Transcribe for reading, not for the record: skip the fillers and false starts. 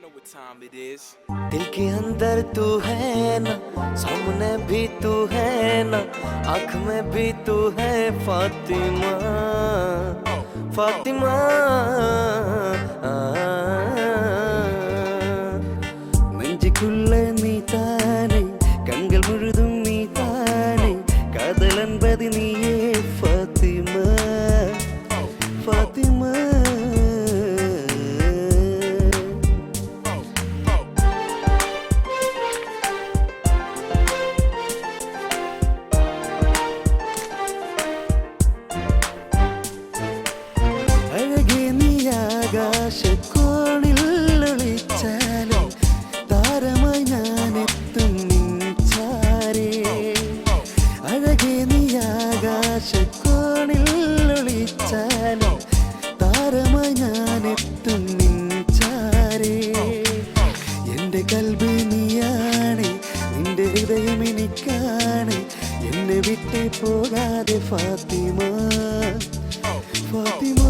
दिल के अंदर तू है ना, सामने भी तू है ना, आँख में भी तू है फातिमा, फातिमा। നെഞ്ചുക്കുള്ള നീ താനെ, കൺകൾ മുഴുതും നീ താനെ, കാതലൻപതി നീയേ ഫാത്തിമ, ഫാത്തിമ. അഴകേ നീ ആകാശക്കോണിൽ ഒളിച്ചാലും താരമായി ഞാനെത്തും നിൻ ചാരേ. അഴകേ നീ ആകാശക്കോണിൽ ഒളിച്ചാലും താരമായി ഞാനെത്തും നിൻ ചാരേ. എൻ്റെ കൽബ് നീയാണ്, നിന്റെ ഹൃദയം എനിക്കാണ്, എന്നെ വിട്ടേ പോകാതെ ഫാത്തിമ, ഫാത്തിമ.